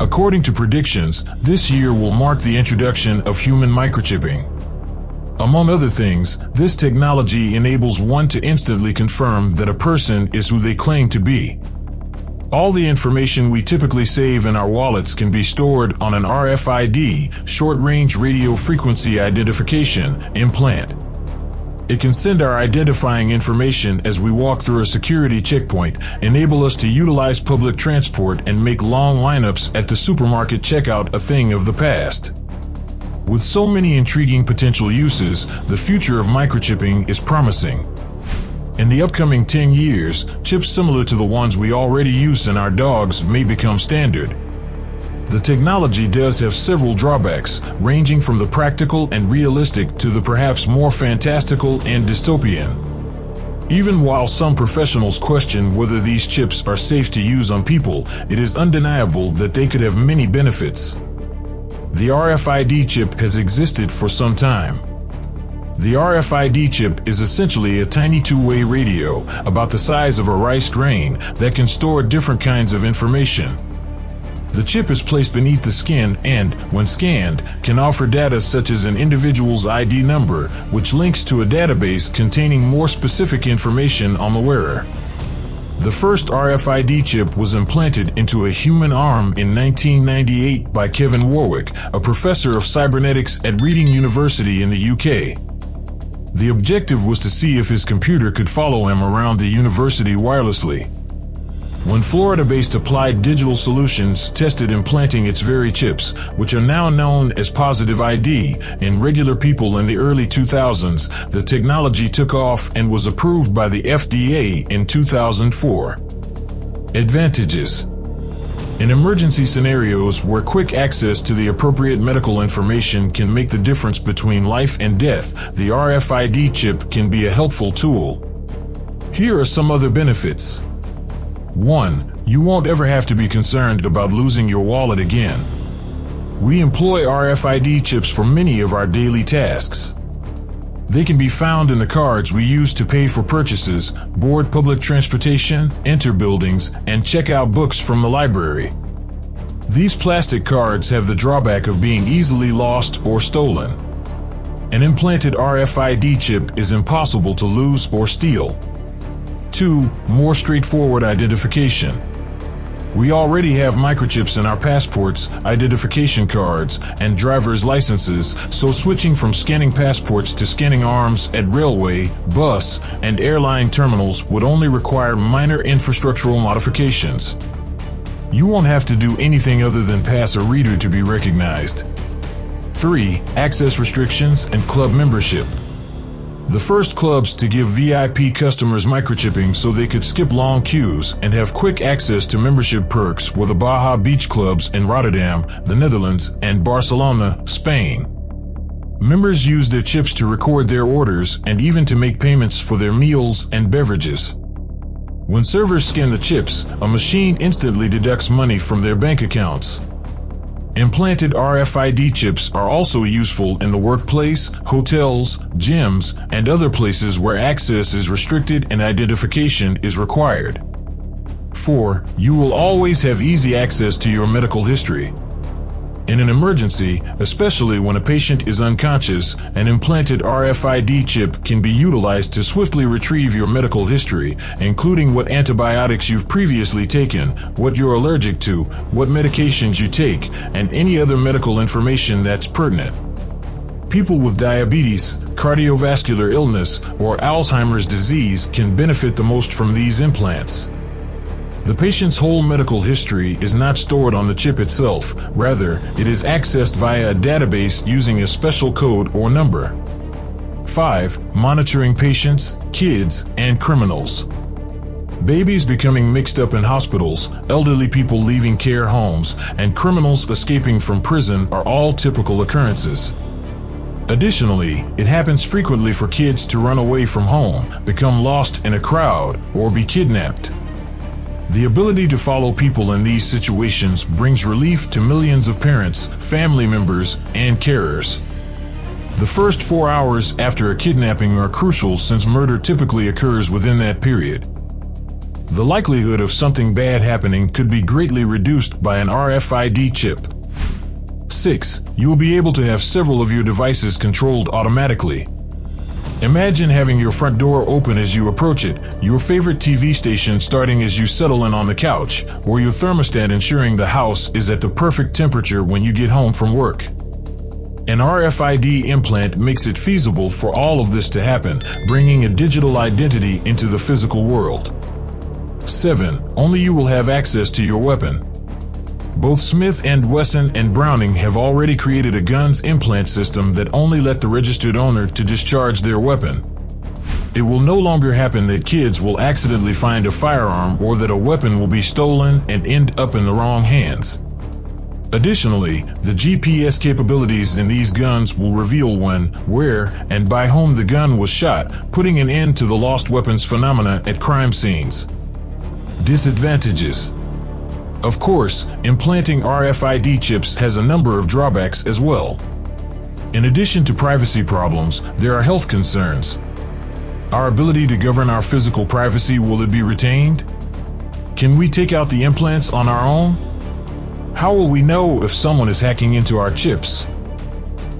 According to predictions, this year will mark the introduction of human microchipping. Among other things, this technology enables one to instantly confirm that a person is who they claim to be. All the information we typically save in our wallets can be stored on an RFID, short-range radio frequency identification, implant. It can send our identifying information as we walk through a security checkpoint, enable us to utilize public transport, and make long lineups at the supermarket checkout a thing of the past. With so many intriguing potential uses, the future of microchipping is promising. In the upcoming 10 years, chips similar to the ones we already use in our dogs may become standard. The technology does have several drawbacks, ranging from the practical and realistic to the perhaps more fantastical and dystopian. Even while some professionals question whether these chips are safe to use on people, it is undeniable that they could have many benefits. The RFID chip has existed for some time. The RFID chip is essentially a tiny two-way radio, about the size of a rice grain, that can store different kinds of information. The chip is placed beneath the skin and, when scanned, can offer data such as an individual's ID number, which links to a database containing more specific information on the wearer. The first RFID chip was implanted into a human arm in 1998 by Kevin Warwick, a professor of cybernetics at Reading University in the UK. The objective was to see if his computer could follow him around the university wirelessly. When Florida-based Applied Digital Solutions tested implanting its very chips, which are now known as Positive ID, in regular people in the early 2000s, the technology took off and was approved by the FDA in 2004. Advantages: in emergency scenarios where quick access to the appropriate medical information can make the difference between life and death, the RFID chip can be a helpful tool. Here are some other benefits. 1. You won't ever have to be concerned about losing your wallet again. We employ RFID chips for many of our daily tasks. They can be found in the cards we use to pay for purchases, board public transportation, enter buildings, and check out books from the library. These plastic cards have the drawback of being easily lost or stolen. An implanted RFID chip is impossible to lose or steal. 2. More straightforward identification. We already have microchips in our passports, identification cards, and driver's licenses, so switching from scanning passports to scanning arms at railway, bus, and airline terminals would only require minor infrastructural modifications. You won't have to do anything other than pass a reader to be recognized. 3. Access restrictions and club membership. The first clubs to give VIP customers microchipping so they could skip long queues and have quick access to membership perks were the Baja Beach clubs in Rotterdam, the Netherlands, and Barcelona, Spain. Members used their chips to record their orders and even to make payments for their meals and beverages. When servers scan the chips, a machine instantly deducts money from their bank accounts. Implanted RFID chips are also useful in the workplace, hotels, gyms, and other places where access is restricted and identification is required. 4. You will always have easy access to your medical history. In an emergency, especially when a patient is unconscious, an implanted RFID chip can be utilized to swiftly retrieve your medical history, including what antibiotics you've previously taken, what you're allergic to, what medications you take, and any other medical information that's pertinent. People with diabetes, cardiovascular illness, or Alzheimer's disease can benefit the most from these implants. The patient's whole medical history is not stored on the chip itself. Rather, it is accessed via a database using a special code or number. 5. Monitoring patients, kids, and criminals. Babies becoming mixed up in hospitals, elderly people leaving care homes, and criminals escaping from prison are all typical occurrences. Additionally, it happens frequently for kids to run away from home, become lost in a crowd, or be kidnapped. The ability to follow people in these situations brings relief to millions of parents, family members, and carers. The first 4 hours after a kidnapping are crucial since murder typically occurs within that period. The likelihood of something bad happening could be greatly reduced by an RFID chip. 6. You will be able to have several of your devices controlled automatically. Imagine having your front door open as you approach it, your favorite TV station starting as you settle in on the couch, or your thermostat ensuring the house is at the perfect temperature when you get home from work. An RFID implant makes it feasible for all of this to happen, bringing a digital identity into the physical world. 7. Only you will have access to your weapon. Both Smith & Wesson and Browning have already created a gun's implant system that only let the registered owner to discharge their weapon. It will no longer happen that kids will accidentally find a firearm or that a weapon will be stolen and end up in the wrong hands. Additionally, the GPS capabilities in these guns will reveal when, where, and by whom the gun was shot, putting an end to the lost weapons phenomena at crime scenes. Disadvantages. Of course, implanting RFID chips has a number of drawbacks as well. In addition to privacy problems, there are health concerns. Our ability to govern our physical privacy, will it be retained? Can we take out the implants on our own? How will we know if someone is hacking into our chips?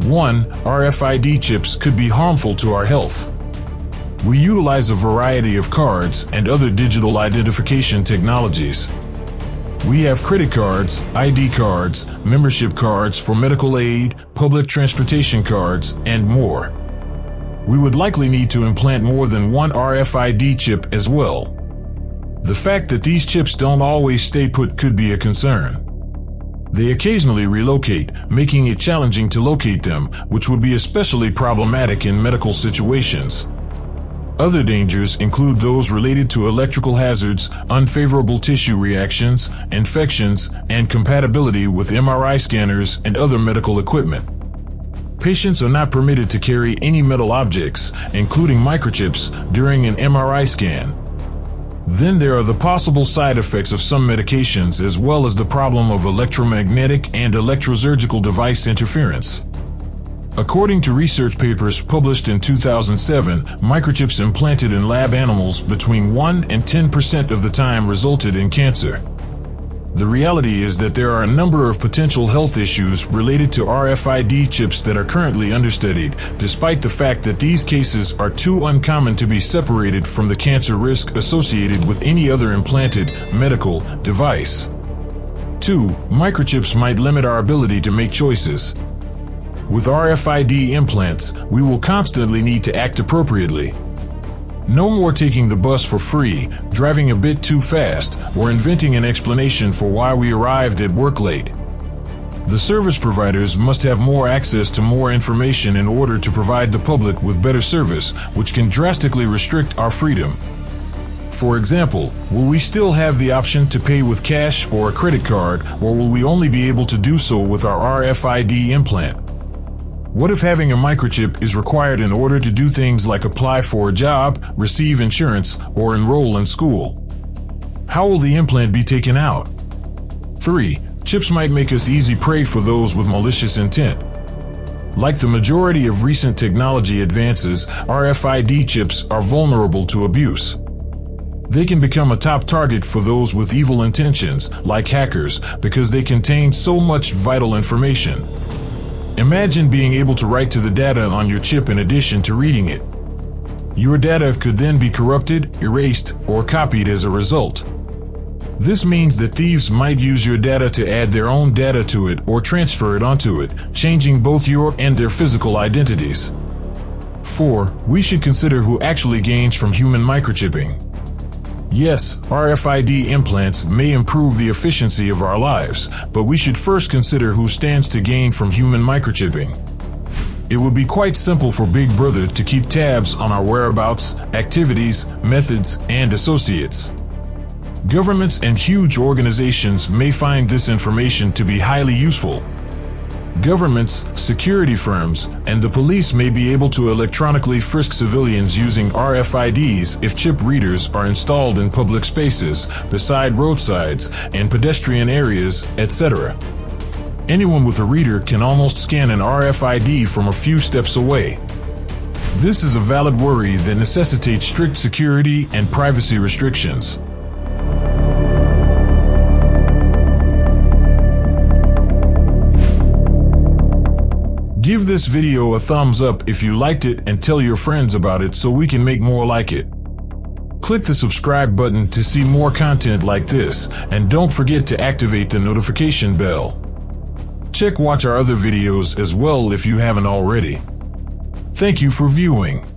1. RFID chips could be harmful to our health. We utilize a variety of cards and other digital identification technologies. We have credit cards, ID cards, membership cards for medical aid, public transportation cards, and more. We would likely need to implant more than one RFID chip as well. The fact that these chips don't always stay put could be a concern. They occasionally relocate, making it challenging to locate them, which would be especially problematic in medical situations. Other dangers include those related to electrical hazards, unfavorable tissue reactions, infections, and compatibility with MRI scanners and other medical equipment. Patients are not permitted to carry any metal objects, including microchips, during an MRI scan. Then there are the possible side effects of some medications, as well as the problem of electromagnetic and electrosurgical device interference. According to research papers published in 2007, microchips implanted in lab animals between 1 and 10% of the time resulted in cancer. The reality is that there are a number of potential health issues related to RFID chips that are currently understudied, despite the fact that these cases are too uncommon to be separated from the cancer risk associated with any other implanted medical device. 2. Microchips might limit our ability to make choices. With RFID implants, we will constantly need to act appropriately. No more taking the bus for free, driving a bit too fast, or inventing an explanation for why we arrived at work late. The service providers must have more access to more information in order to provide the public with better service, which can drastically restrict our freedom. For example, will we still have the option to pay with cash or a credit card, or will we only be able to do so with our RFID implant? What if having a microchip is required in order to do things like apply for a job, receive insurance, or enroll in school? How will the implant be taken out? 3. Chips might make us easy prey for those with malicious intent. Like the majority of recent technology advances, RFID chips are vulnerable to abuse. They can become a top target for those with evil intentions, like hackers, because they contain so much vital information. Imagine being able to write to the data on your chip in addition to reading it. Your data could then be corrupted, erased, or copied as a result. This means that thieves might use your data to add their own data to it or transfer it onto it, changing both your and their physical identities. 4. We should consider who actually gains from human microchipping. Yes, RFID implants may improve the efficiency of our lives, but we should first consider who stands to gain from human microchipping. It would be quite simple for Big Brother to keep tabs on our whereabouts, activities, methods, and associates. Governments and huge organizations may find this information to be highly useful. Governments, security firms, and the police may be able to electronically frisk civilians using RFIDs if chip readers are installed in public spaces, beside roadsides, and pedestrian areas, etc. Anyone with a reader can almost scan an RFID from a few steps away. This is a valid worry that necessitates strict security and privacy restrictions. Give this video a thumbs up if you liked it and tell your friends about it so we can make more like it. Click the subscribe button to see more content like this, and don't forget to activate the notification bell. Watch our other videos as well if you haven't already. Thank you for viewing.